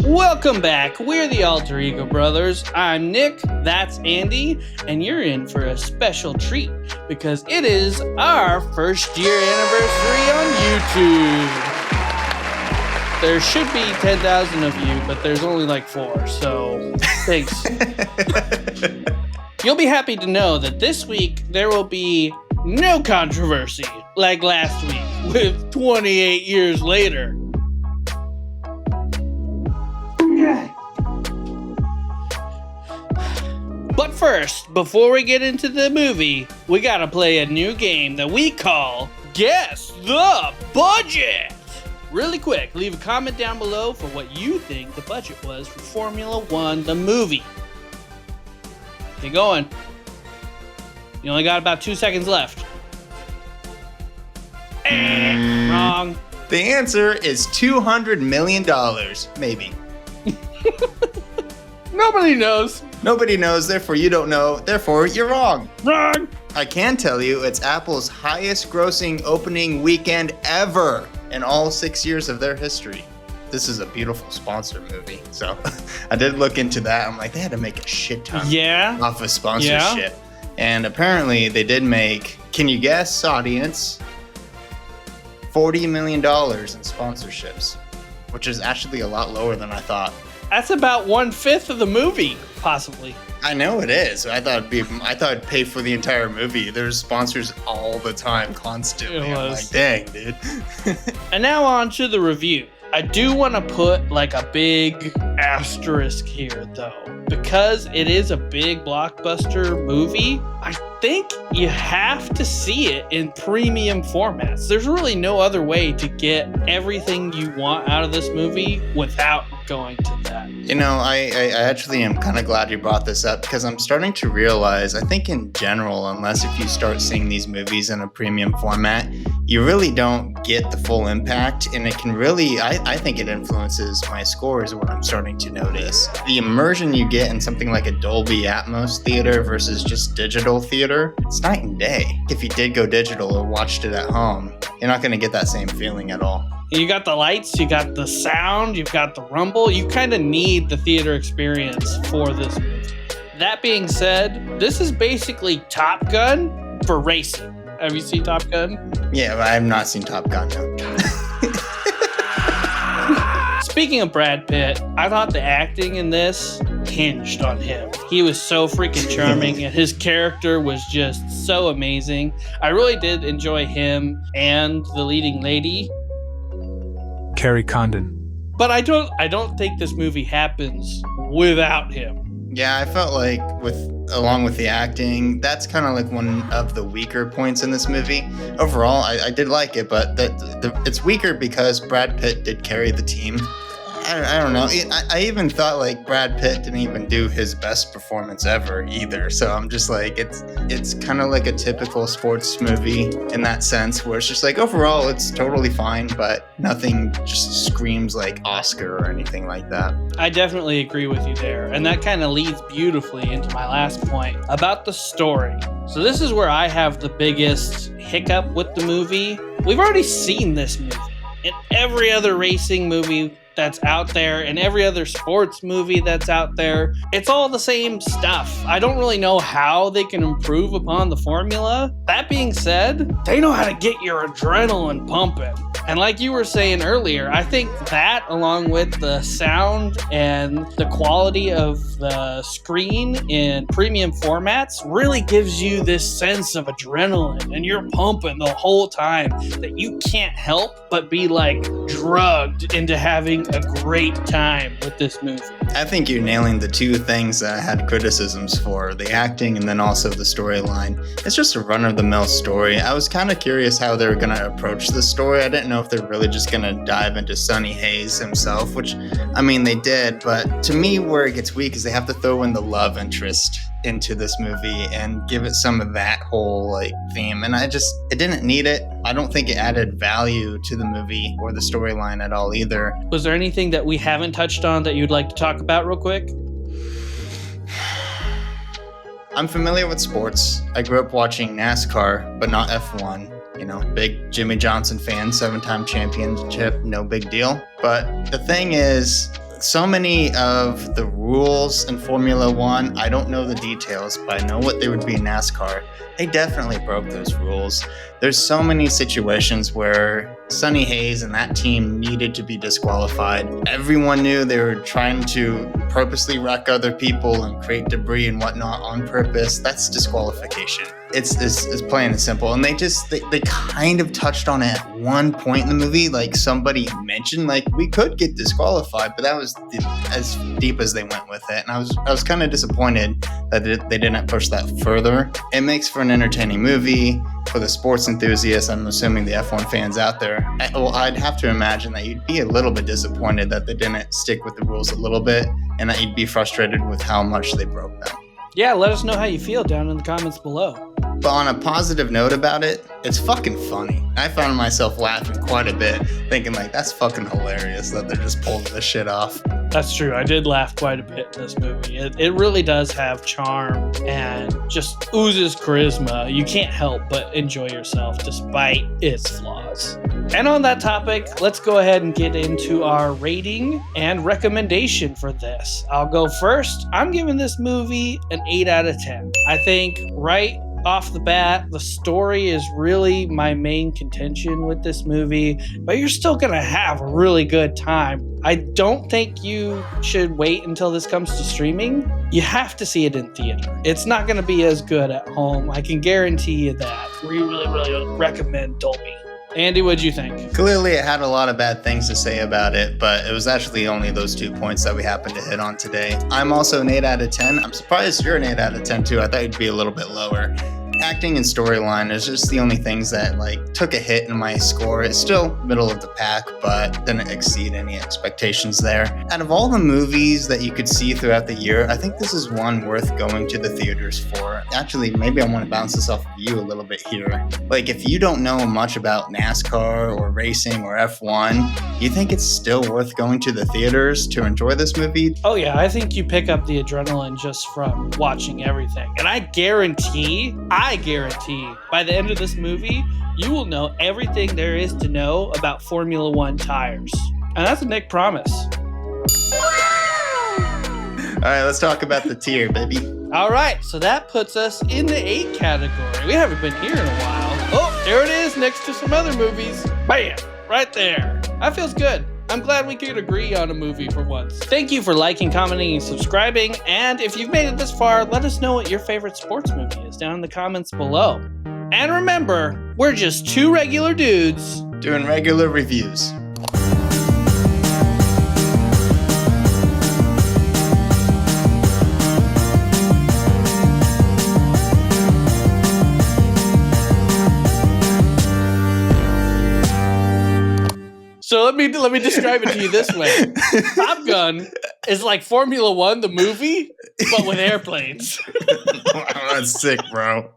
Welcome back. We're the Alter Ego Brothers. I'm Nick, that's Andy, and you're in for a special treat because it is our first year anniversary on YouTube. There should be 10,000 of you, but there's only like 4, so thanks. You'll be happy to know that this week there will be no controversy like last week with 28 years later. But first, before we get into the movie, we gotta play a new game that we call Guess the Budget! Really quick, leave a comment down below for what you think the budget was for Formula One, the movie. Get going. You only got about 2 seconds left. Wrong. The answer is $200 million, maybe. Nobody knows. Nobody knows, therefore you don't know, therefore you're wrong. Wrong. I can tell you it's Apple's highest grossing opening weekend ever in all 6 years of their history. This is a beautiful sponsor movie, so I did look into that. I'm like, they had to make a shit ton off of sponsorship. And apparently they did make, can you guess, audience, $40 million in sponsorships, which is actually a lot lower than I thought. That's about 1/5 of the movie, possibly. I know it is. I thought it'd pay for the entire movie. There's sponsors all the time, constantly. I'm like, dang, dude. And now on to the review. I do want to put like a big asterisk here, though, because it is a big blockbuster movie. I think you have to see it in premium formats. There's really no other way to get everything you want out of this movie without going to that. You know, I actually am kind of glad you brought this up because I'm starting to realize, I think in general, unless if you start seeing these movies in a premium format, you really don't get the full impact, and it can really, I think it influences my score is what I'm starting to notice. The immersion you get in something like a Dolby Atmos theater versus just digital theater, it's night and day. If you did go digital or watched it at home, you're not going to get that same feeling at all. You got the lights, you got the sound, you've got the rumble. You kind of need the theater experience for this movie. That being said, this is basically Top Gun for racing. Have you seen Top Gun? Yeah, but I have not seen Top Gun, no. Speaking of Brad Pitt, I thought the acting in this hinged on him. He was so freaking charming, and his character was just so amazing. I really did enjoy him and the leading lady, Carrie Condon. but I don't think this movie happens without him. Yeah, I felt like along with the acting, that's kind of like one of the weaker points in this movie. Overall, I did like it, but it's weaker because Brad Pitt did carry the team. I don't know. I even thought like Brad Pitt didn't even do his best performance ever either. So I'm just like, it's kind of like a typical sports movie in that sense, where it's just like overall it's totally fine, but nothing just screams like Oscar or anything like that. I definitely agree with you there. And that kind of leads beautifully into my last point about the story. So this is where I have the biggest hiccup with the movie. We've already seen this movie in every other racing movie that's out there and every other sports movie that's out there. It's all the same stuff. I don't really know how they can improve upon the formula. That being said, they know how to get your adrenaline pumping. And like you were saying earlier, I think that along with the sound and the quality of the screen in premium formats really gives you this sense of adrenaline, and you're pumping the whole time that you can't help but be like drugged into having a great time with this movie. I think you're nailing the two things that I had criticisms for, the acting and then also the storyline. It's just a run-of-the-mill story. I was kind of curious how they were going to approach the story. I didn't know if they're really just going to dive into Sonny Hayes himself, which, I mean, they did. But to me, where it gets weak is they have to throw in the love interest into this movie and give it some of that whole like theme, and it didn't need it. I don't think it added value to the movie or the storyline at all either. Was there anything that we haven't touched on that you'd like to talk about real quick? I'm familiar with sports. I grew up watching NASCAR, but not F1. You know, big Jimmy Johnson fan, 7-time championship, no big deal. But the thing is, So many of the rules in Formula One, I don't know the details, but I know what they would be in NASCAR. They definitely broke those rules. There's so many situations where Sonny Hayes and that team needed to be disqualified. Everyone knew they were trying to purposely wreck other people and create debris and whatnot on purpose. That's disqualification. It's plain and simple. And they kind of touched on it at one point in the movie. Like somebody mentioned, like, we could get disqualified, but that was as deep as they went with it. And I was kind of disappointed that they didn't push that further. It makes for an entertaining movie for the sports enthusiasts. I'm assuming the F1 fans out there. I'd have to imagine that you'd be a little bit disappointed that they didn't stick with the rules a little bit, and that you'd be frustrated with how much they broke them. Yeah, let us know how you feel down in the comments below. But on a positive note about it, it's fucking funny. I found myself laughing quite a bit, thinking like, that's fucking hilarious that they're just pulling this shit off. That's true. I did laugh quite a bit in this movie. It really does have charm and just oozes charisma. You can't help but enjoy yourself despite its flaws. And on that topic, let's go ahead and get into our rating and recommendation for this. I'll go first. I'm giving this movie an 8 out of 10. I think right off the bat, the story is really my main contention with this movie, but you're still gonna have a really good time. I don't think you should wait until this comes to streaming. You have to see it in theater. It's not gonna be as good at home. I can guarantee you that. We really recommend Dolby. Andy, what'd you think? Clearly, it had a lot of bad things to say about it, but it was actually only those 2 points that we happened to hit on today. I'm also an 8 out of 10. I'm surprised you're an 8 out of 10 too. I thought you'd be a little bit lower. Acting and storyline is just the only things that like took a hit in my score. It's still middle of the pack, but didn't exceed any expectations there. Out of all the movies that you could see throughout the year, I think this is one worth going to the theaters for. Actually, maybe I want to bounce this off of you a little bit here. Like, if you don't know much about NASCAR or racing or F1, you think it's still worth going to the theaters to enjoy this movie? Oh yeah, I think you pick up the adrenaline just from watching everything. And I guarantee by the end of this movie, you will know everything there is to know about Formula One tires. And that's a Nick promise. All right, let's talk about the tier, baby. All right, so that puts us in the 8 category. We haven't been here in a while. Oh, there it is next to some other movies. Bam, right there. That feels good. I'm glad we could agree on a movie for once. Thank you for liking, commenting, and subscribing. And if you've made it this far, let us know what your favorite sports movie is down in the comments below. And remember, we're just 2 regular dudes doing regular reviews. So let me describe it to you this way. Top Gun is like Formula One, the movie, but with airplanes. Wow, that's sick, bro.